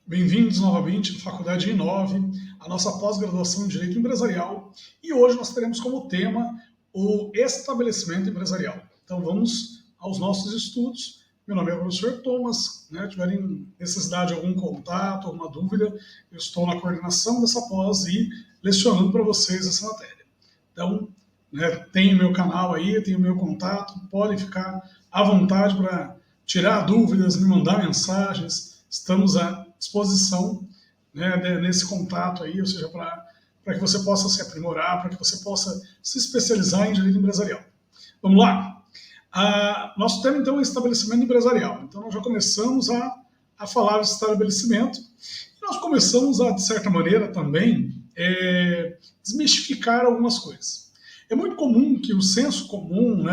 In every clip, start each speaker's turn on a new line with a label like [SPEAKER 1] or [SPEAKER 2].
[SPEAKER 1] Bem-vindos novamente à Faculdade I9, a nossa pós-graduação em Direito Empresarial, e hoje nós teremos como tema o estabelecimento empresarial. Então vamos aos nossos estudos. Meu nome é o professor Thomas, tiverem necessidade de algum contato, alguma dúvida, eu estou na coordenação dessa pós e lecionando para vocês essa matéria. Então, tem o meu canal aí, tem o meu contato, podem ficar à vontade para tirar dúvidas, me mandar mensagens, estamos à disposição, nesse contato aí, ou seja, para que você possa se aprimorar, para que você possa se especializar em direito empresarial. Vamos lá? Nosso tema, então, é estabelecimento empresarial. Então, nós já começamos a falar de estabelecimento e nós começamos a, de certa maneira, também desmistificar algumas coisas. É muito comum que o senso comum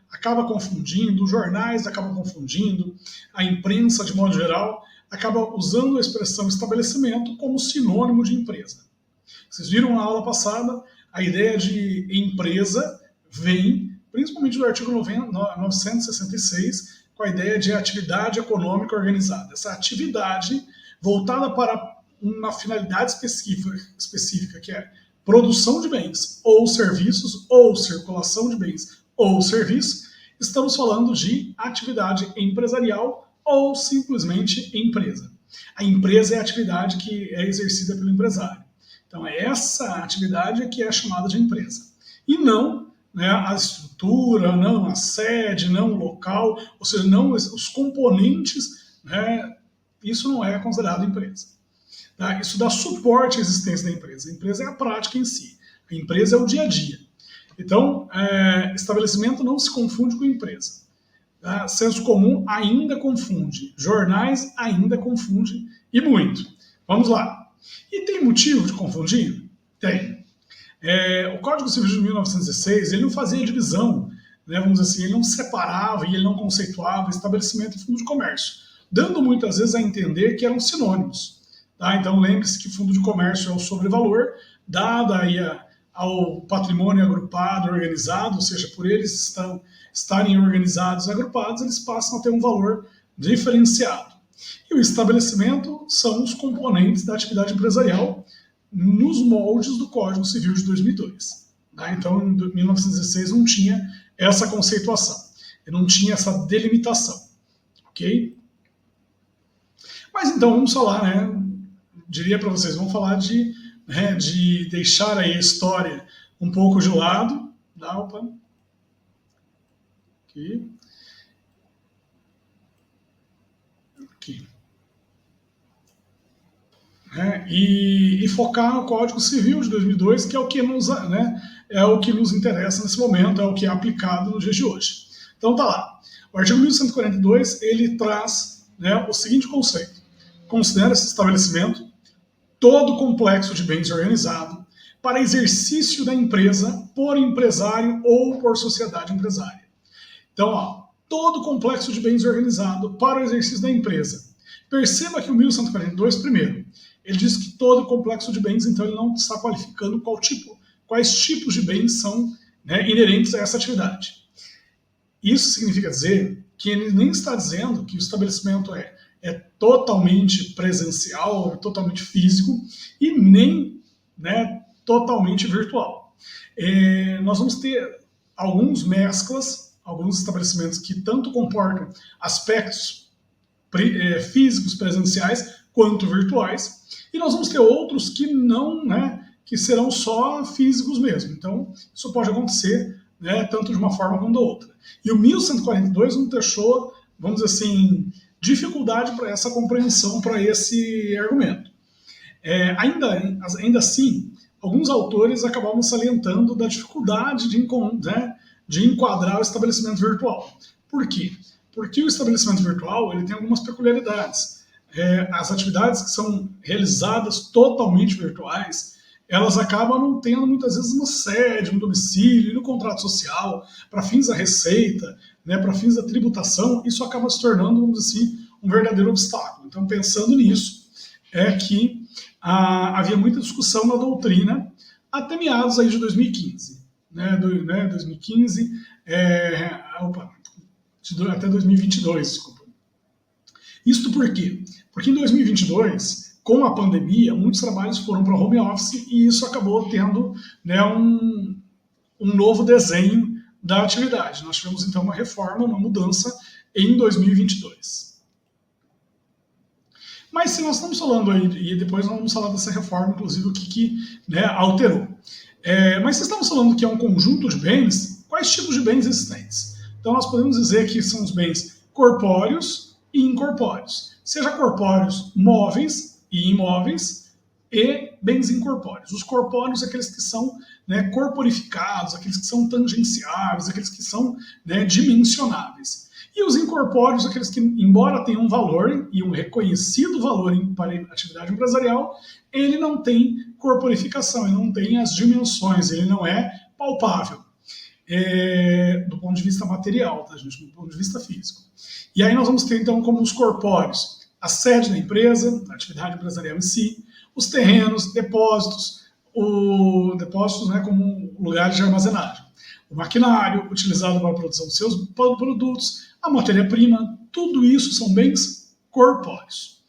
[SPEAKER 1] acaba confundindo, os jornais acabam confundindo, a imprensa, de modo geral, acaba usando a expressão estabelecimento como sinônimo de empresa. Vocês viram na aula passada, a ideia de empresa vem principalmente do artigo 966, com a ideia de atividade econômica organizada. Essa atividade voltada para uma finalidade específica, que é produção de bens ou serviços, ou circulação de bens ou serviços, estamos falando de atividade empresarial ou simplesmente empresa. A empresa é a atividade que é exercida pelo empresário. Então, é essa atividade que é chamada de empresa. E não a estrutura, não a sede, não o local, ou seja, não os componentes, isso não é considerado empresa. Tá? Isso dá suporte à existência da empresa. A empresa é a prática em si. A empresa é o dia a dia. Então, estabelecimento não se confunde com empresa. Tá? Senso comum ainda confunde. Jornais ainda confunde e muito. Vamos lá. E tem motivo de confundir? Tem. O Código Civil de 1906 ele não fazia divisão, vamos dizer assim, ele não separava e ele não conceituava estabelecimento e fundo de comércio, dando muitas vezes a entender que eram sinônimos. Tá? Então lembre-se que fundo de comércio é o sobrevalor, dado aí ao patrimônio agrupado, organizado, ou seja, por eles estarem organizados e agrupados, eles passam a ter um valor diferenciado. E o estabelecimento são os componentes da atividade empresarial nos moldes do Código Civil de 2002. Tá? Então, em 1916 não tinha essa conceituação, não tinha essa delimitação. Ok? Mas então vamos falar, diria para vocês, vamos falar de deixar aí a história um pouco de lado. Opa. Aqui. Aqui. E focar no Código Civil de 2002, que é o que nos interessa nesse momento, é o que é aplicado nos dias de hoje. Então tá lá. O artigo 1142 ele traz o seguinte conceito: considera esse estabelecimento todo complexo de bens organizado para exercício da empresa por empresário ou por sociedade empresária. Então, todo complexo de bens organizado para o exercício da empresa. Perceba que o 1142, primeiro, ele diz que todo complexo de bens, então ele não está qualificando quais tipos de bens são inerentes a essa atividade. Isso significa dizer que ele nem está dizendo que o estabelecimento é totalmente presencial, totalmente físico e nem totalmente virtual. Nós vamos ter alguns estabelecimentos que tanto comportam aspectos físicos presenciais quanto virtuais, e nós vamos ter outros que não, que serão só físicos mesmo. Então, isso pode acontecer tanto de uma forma como da outra. E o 1142 não deixou, vamos dizer assim, dificuldade para essa compreensão, para esse argumento. Ainda assim, alguns autores acabavam salientando da dificuldade de enquadrar o estabelecimento virtual. Por quê? Porque o estabelecimento virtual ele tem algumas peculiaridades. As atividades que são realizadas totalmente virtuais, elas acabam não tendo muitas vezes uma sede, um domicílio, no contrato social, para fins da receita, para fins da tributação, isso acaba se tornando, vamos dizer assim, um verdadeiro obstáculo. Então, pensando nisso, havia muita discussão na doutrina até meados aí de 2015. 2015, até 2022, desculpa. Isto por quê? Porque em 2022, com a pandemia, muitos trabalhos foram para home office e isso acabou tendo, né, um novo desenho da atividade. Nós tivemos então uma reforma, uma mudança em 2022. Mas se nós estamos falando aí, e depois nós vamos falar dessa reforma, inclusive o que né, alterou. Mas se estamos falando que é um conjunto de bens, quais tipos de bens existentes? Então nós podemos dizer que são os bens corpóreos e incorpóreos. Seja corpóreos móveis e imóveis e bens incorpóreos. Os corpóreos aqueles que são, né, corporificados, aqueles que são tangenciáveis, aqueles que são, né, dimensionáveis. E os incorpóreos, aqueles que, embora tenham um valor e um reconhecido valor para a atividade empresarial, ele não tem corporificação, ele não tem as dimensões, ele não é palpável do ponto de vista material, tá, gente? Do ponto de vista físico. E aí nós vamos ter, então, como os corpóreos, a sede da empresa, a atividade empresarial em si, os terrenos, depósitos, depósitos, né, como lugares de armazenagem. O maquinário utilizado para a produção de seus produtos, a matéria-prima, tudo isso são bens corpóreos.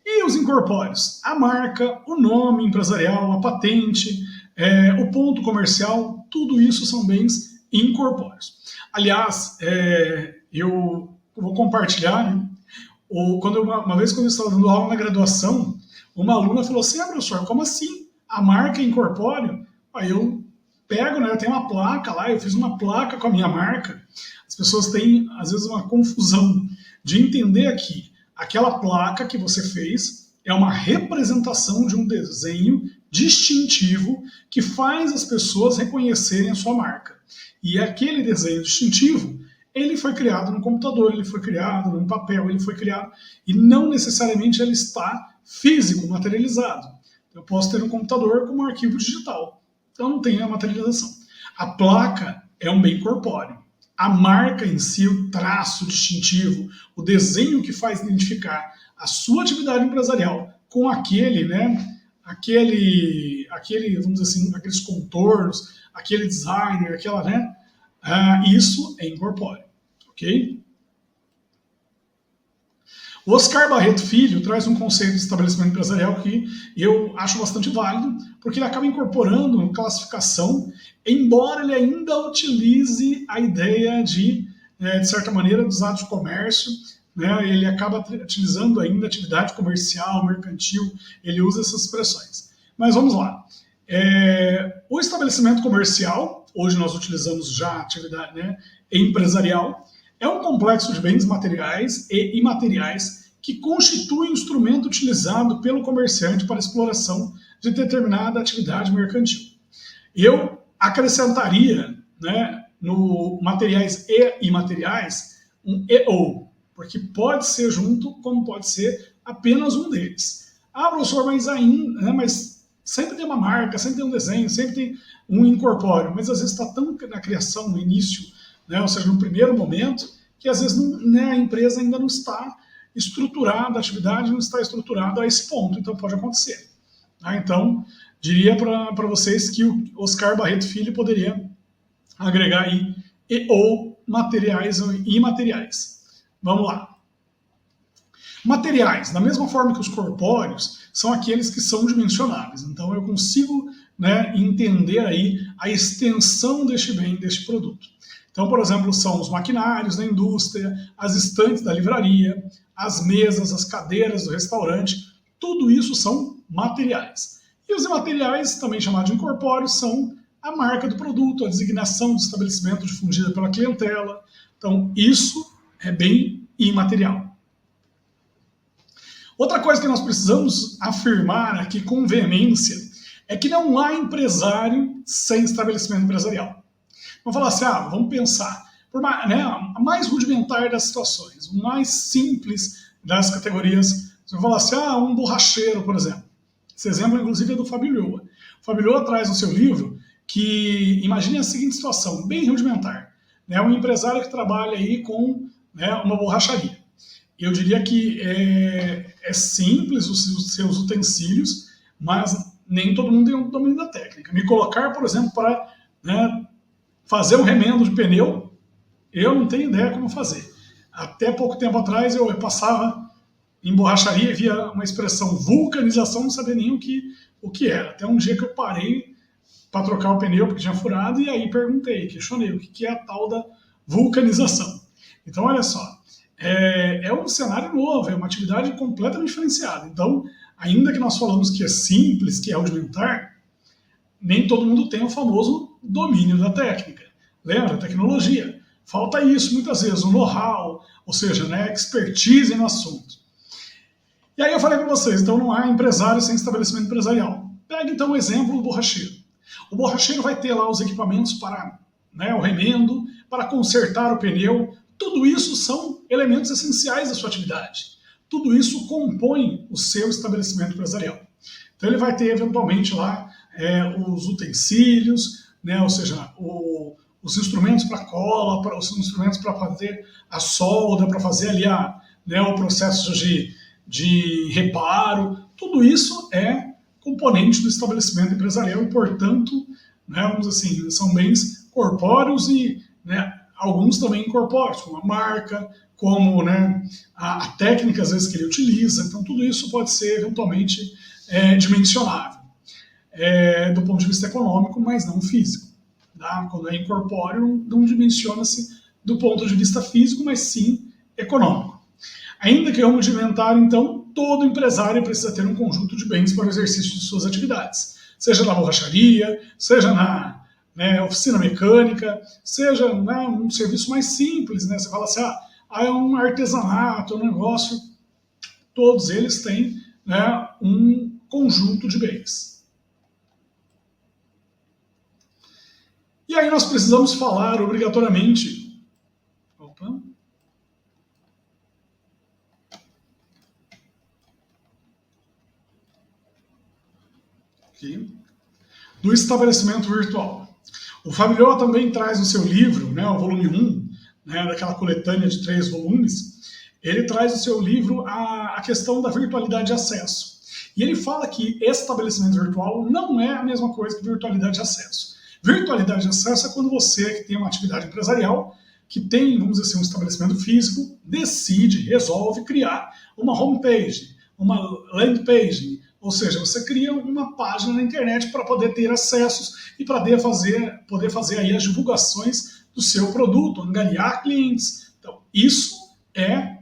[SPEAKER 1] E os incorpóreos? A marca, o nome empresarial, a patente, o ponto comercial, tudo isso são bens incorpóreos. Aliás, eu vou compartilhar, né? Uma vez quando eu estava dando aula na graduação, uma aluna falou assim, professor, como assim? A marca é incorpóreo? Aí eu pego, né, eu tenho uma placa lá, eu fiz uma placa com a minha marca. As pessoas têm, às vezes, uma confusão de entender que aquela placa que você fez é uma representação de um desenho distintivo que faz as pessoas reconhecerem a sua marca. E aquele desenho distintivo, ele foi criado no computador, ele foi criado num papel, ele foi criado, e não necessariamente ele está físico, materializado. Eu posso ter um computador como um arquivo digital. Então não tem a materialização. A placa é um bem corpóreo. A marca em si, o traço distintivo, o desenho que faz identificar a sua atividade empresarial com aquele, né, vamos dizer assim, aqueles contornos, aquele designer, aquela, né, isso é incorpóreo, ok? O Oscar Barreto Filho traz um conceito de estabelecimento empresarial que eu acho bastante válido, porque ele acaba incorporando classificação, embora ele ainda utilize a ideia de certa maneira, dos atos de comércio, né? Ele acaba utilizando ainda atividade comercial, mercantil, ele usa essas expressões. Mas vamos lá. O estabelecimento comercial, hoje nós utilizamos já a atividade, né, empresarial, é um complexo de bens materiais e imateriais que constitui um instrumento utilizado pelo comerciante para exploração de determinada atividade mercantil. Eu acrescentaria, né, no materiais e imateriais um e/ou, porque pode ser junto, como pode ser apenas um deles. Professor, mas ainda, né, mas sempre tem uma marca, sempre tem um desenho, sempre tem um incorpóreo, mas às vezes está tão na criação, no início, né, ou seja, no primeiro momento, que às vezes não, né, a empresa ainda não está estruturada, a atividade não está estruturada a esse ponto, então pode acontecer. Então, diria para vocês que o Oscar Barreto Filho poderia agregar aí e/ou materiais e imateriais. Vamos lá. Materiais, da mesma forma que os corpóreos, são aqueles que são dimensionáveis. Então eu consigo, né, entender aí a extensão deste bem, deste produto. Então, por exemplo, são os maquinários da indústria, as estantes da livraria, as mesas, as cadeiras do restaurante, tudo isso são materiais. E os imateriais, também chamados de incorpóreos, são a marca do produto, a designação do estabelecimento difundida pela clientela. Então, isso é bem imaterial. Outra coisa que nós precisamos afirmar aqui com veemência é que não há empresário sem estabelecimento empresarial. Vamos falar assim, vamos pensar, a mais rudimentar das situações, o mais simples das categorias. Você vai falar assim, um borracheiro, por exemplo. Esse exemplo, inclusive, é do Fábio Lhoa. O Fábio Lhoa traz no seu livro que, imagine a seguinte situação, bem rudimentar. Um empresário que trabalha aí com, né, uma borracharia. Eu diria que é simples os seus utensílios, mas nem todo mundo tem um domínio da técnica. Me colocar, por exemplo, para, né, fazer um remendo de pneu, eu não tenho ideia como fazer. Até pouco tempo atrás eu passava em borracharia via uma expressão vulcanização, não sabia nem o que era. Até um dia que eu parei para trocar o pneu porque tinha furado e aí perguntei, questionei o que é a tal da vulcanização. Então, olha só, é um cenário novo, é uma atividade completamente diferenciada. Então, ainda que nós falamos que é simples, que é rudimentar, nem todo mundo tem o famoso domínio da técnica. Lembra? Tecnologia. Falta isso muitas vezes, o know-how, ou seja, né, expertise no assunto. E aí eu falei para vocês, então não há empresário sem estabelecimento empresarial. Pega então o exemplo do borracheiro. O borracheiro vai ter lá os equipamentos para, né, o remendo, para consertar o pneu. Tudo isso são elementos essenciais da sua atividade. Tudo isso compõe o seu estabelecimento empresarial. Então ele vai ter eventualmente lá os utensílios, né, ou seja, os instrumentos para cola, os instrumentos para fazer a solda, para fazer ali o processo de reparo. Tudo isso é componente do estabelecimento empresarial e, portanto, né, vamos dizer assim, são bens corpóreos e, né, alguns também incorpóreos, como a marca, como, né, a técnica às vezes que ele utiliza. Então tudo isso pode ser eventualmente dimensionável do ponto de vista econômico, mas não físico. Tá? Quando é incorpóreo, não dimensiona-se do ponto de vista físico, mas sim econômico. Ainda que rudimentar, então, todo empresário precisa ter um conjunto de bens para o exercício de suas atividades, seja na borracharia, seja na oficina mecânica, seja, né, um serviço mais simples, né? Você fala assim, é um artesanato, um negócio, todos eles têm, né, um conjunto de bens. E aí nós precisamos falar obrigatoriamente. Opa. Aqui. Do estabelecimento virtual. O Fabio também traz no seu livro, né, o volume 1, né, daquela coletânea de 3 volumes, ele traz no seu livro a questão da virtualidade de acesso. E ele fala que estabelecimento virtual não é a mesma coisa que virtualidade de acesso. Virtualidade de acesso é quando você que tem uma atividade empresarial, que tem, vamos dizer assim, um estabelecimento físico, decide, resolve criar uma homepage, uma landing page, ou seja, você cria uma página na internet para poder ter acessos e para poder fazer aí as divulgações do seu produto, angariar clientes. Então, isso é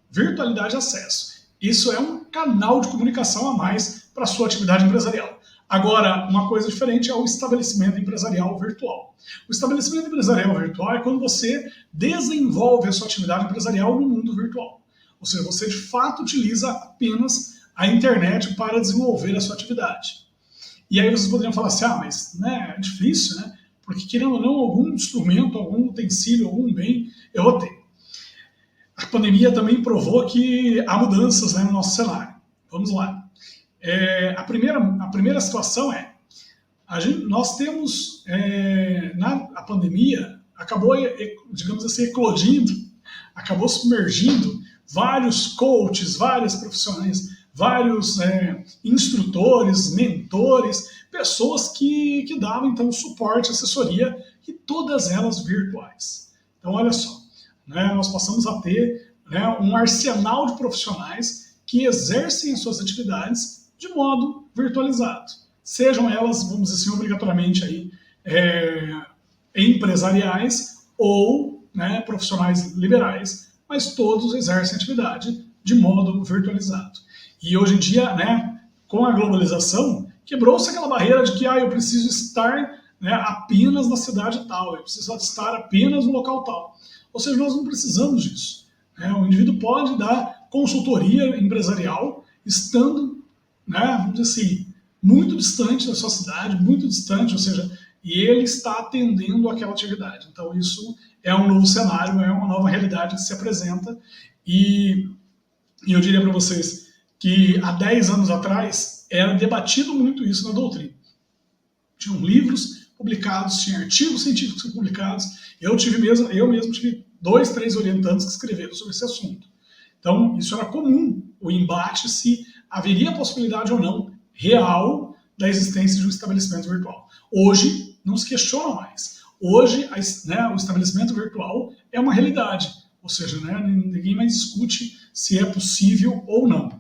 [SPEAKER 1] virtualidade de acesso. Isso é um canal de comunicação a mais para a sua atividade empresarial. Agora, uma coisa diferente é o estabelecimento empresarial virtual. O estabelecimento empresarial virtual é quando você desenvolve a sua atividade empresarial no mundo virtual. Ou seja, você de fato utiliza apenas a internet para desenvolver a sua atividade. E aí vocês poderiam falar assim, mas né, é difícil, né? Porque querendo ou não, algum instrumento, algum utensílio, algum bem, eu vou ter. A pandemia também provou que há mudanças, né, no nosso cenário. Vamos lá. A primeira situação nós temos, a pandemia acabou, digamos assim, eclodindo, acabou submergindo vários coaches, vários profissionais, vários instrutores, mentores, pessoas que davam então suporte, assessoria, e todas elas virtuais. Então, olha só, né, nós passamos a ter, né, um arsenal de profissionais que exercem as suas atividades de modo virtualizado. Sejam elas, vamos dizer assim, obrigatoriamente aí, empresariais ou, né, profissionais liberais, mas todos exercem atividade de modo virtualizado. E hoje em dia, né, com a globalização, quebrou-se aquela barreira de que eu preciso estar, né, apenas na cidade tal, eu preciso estar apenas no local tal. Ou seja, nós não precisamos disso. Né? O indivíduo pode dar consultoria empresarial estando, né, vamos dizer assim, muito distante da sua cidade, muito distante, ou seja, e ele está atendendo aquela atividade. Então isso é um novo cenário, é uma nova realidade que se apresenta e eu diria para vocês que há 10 anos atrás era debatido muito isso na doutrina. Tinham livros publicados, tinha artigos científicos publicados, eu mesmo tive 2, 3 orientantes que escreveram sobre esse assunto. Então, isso era comum, o embate se haveria possibilidade ou não real da existência de um estabelecimento virtual. Hoje, não se questiona mais. Hoje, né, o estabelecimento virtual é uma realidade. Ou seja, né, ninguém mais discute se é possível ou não.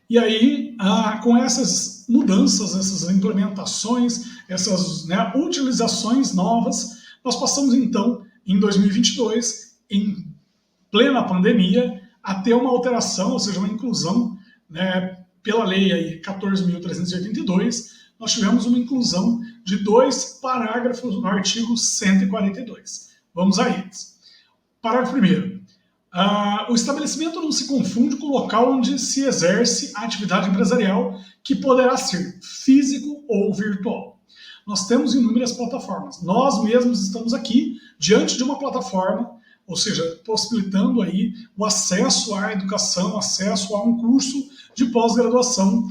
[SPEAKER 1] E aí, com essas mudanças, essas implementações, essas, né, utilizações novas, nós passamos então, em 2022, em plena pandemia, a ter uma alteração, ou seja, uma inclusão, né, pela lei aí 14.382, nós tivemos uma inclusão de 2 parágrafos no artigo 142. Vamos a eles. Parágrafo 1º. O estabelecimento não se confunde com o local onde se exerce a atividade empresarial, que poderá ser físico ou virtual. Nós temos inúmeras plataformas. Nós mesmos estamos aqui diante de uma plataforma, ou seja, possibilitando aí o acesso à educação, acesso a um curso de pós-graduação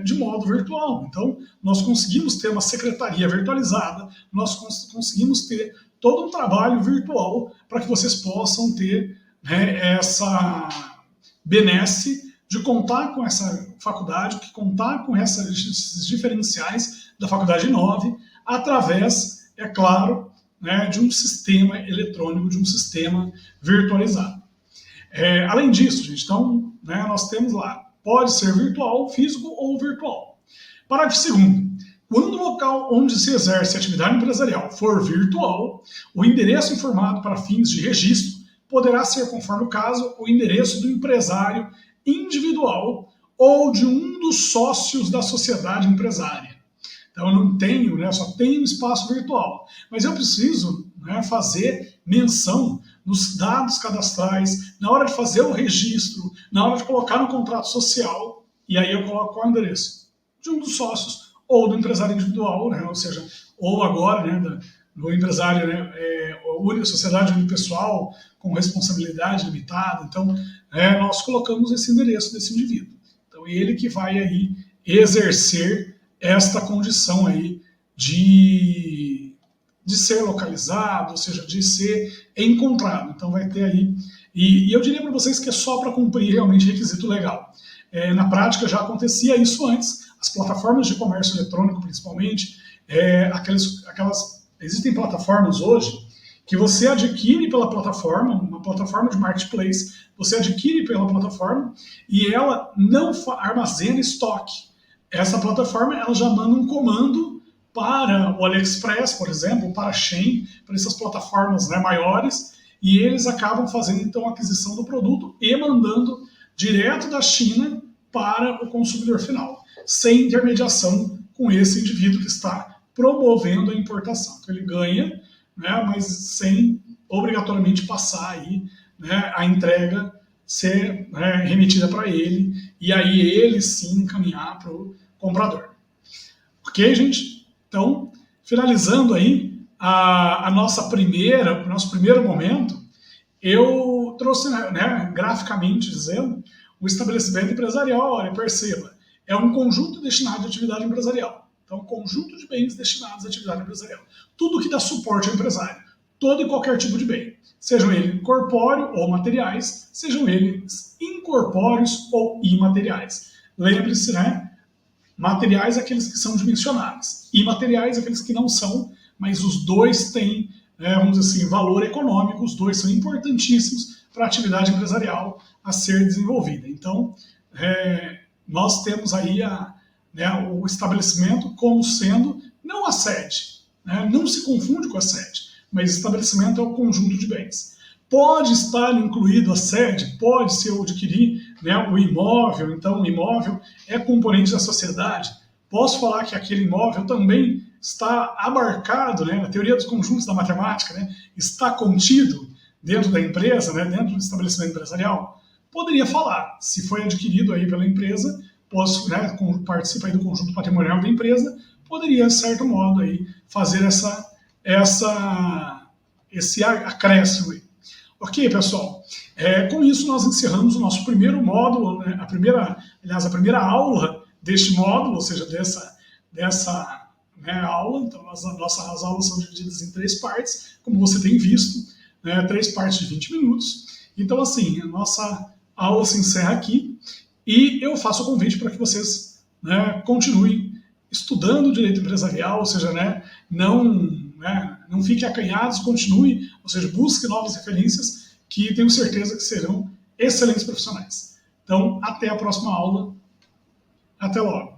[SPEAKER 1] de modo virtual. Então, nós conseguimos ter uma secretaria virtualizada, nós conseguimos ter todo um trabalho virtual para que vocês possam ter, né, essa benesse de contar com essa faculdade, que contar com esses diferenciais da Faculdade 9, através, é claro, né, de um sistema eletrônico, de um sistema virtualizado. Além disso, gente, então, né, nós temos lá, pode ser virtual, físico ou virtual. Parágrafo 2º. Quando o local onde se exerce a atividade empresarial for virtual, o endereço informado para fins de registro poderá ser, conforme o caso, o endereço do empresário individual ou de um dos sócios da sociedade empresária. Então, eu não tenho, né, só tenho espaço virtual, mas eu preciso, né, fazer menção nos dados cadastrais, na hora de fazer o registro, na hora de colocar no contrato social, e aí eu coloco qual é o endereço de um dos sócios ou do empresário individual, né, ou seja, ou agora, né, do empresário, né, sociedade unipessoal com responsabilidade limitada. Então, nós colocamos esse endereço desse indivíduo. Então, ele que vai aí exercer esta condição aí de ser localizado, ou seja, de ser encontrado. Então vai ter aí, e eu diria para vocês que é só para cumprir realmente requisito legal. Na prática já acontecia isso antes, as plataformas de comércio eletrônico principalmente, existem plataformas hoje que você adquire pela plataforma, uma plataforma de marketplace, você adquire pela plataforma e ela não armazena estoque. Essa plataforma ela já manda um comando para o AliExpress, por exemplo, para a Shein, para essas plataformas, né, maiores, e eles acabam fazendo então a aquisição do produto e mandando direto da China para o consumidor final, sem intermediação com esse indivíduo que está promovendo a importação. Então ele ganha, né, mas sem obrigatoriamente passar aí, né, a entrega ser, né, remetida para ele, e aí ele sim encaminhar para o comprador. Ok, gente? Então, finalizando aí o nosso primeiro momento, eu trouxe, né, graficamente dizendo, o estabelecimento empresarial, olha, perceba, é um conjunto destinado à atividade empresarial. Então, um conjunto de bens destinados à atividade empresarial. Tudo que dá suporte ao empresário. Todo e qualquer tipo de bem. Sejam eles corpóreos ou materiais, sejam eles incorpóreos ou imateriais. Lembre-se, né? Materiais aqueles que são dimensionáveis. Imateriais aqueles que não são, mas os dois têm, vamos dizer assim, valor econômico, os dois são importantíssimos para a atividade empresarial a ser desenvolvida. Então, nós temos aí o estabelecimento como sendo, não a sede, né? Não se confunde com a sede, mas estabelecimento é o conjunto de bens. Pode estar incluído a sede, pode se eu adquirir, né, o imóvel, então o imóvel é componente da sociedade. Posso falar que aquele imóvel também está abarcado, né, na teoria dos conjuntos da matemática, né, está contido dentro da empresa, né, dentro do estabelecimento empresarial? Poderia falar, se foi adquirido aí pela empresa, posso, né, participa aí do conjunto patrimonial da empresa, poderia, de certo modo, aí, fazer esse acréscimo aí. Ok, pessoal? Com isso, nós encerramos o nosso primeiro módulo, né, a primeira aula deste módulo, ou seja, dessa né, aula. Então, as nossas aulas são divididas em 3 partes, como você tem visto, né, 3 partes de 20 minutos. Então, assim, a nossa aula se encerra aqui e eu faço o convite para que vocês, né, continuem estudando direito empresarial, ou seja, né, não fiquem acanhados, continue, ou seja, busque novas referências, que tenho certeza que serão excelentes profissionais. Então, até a próxima aula. Até logo.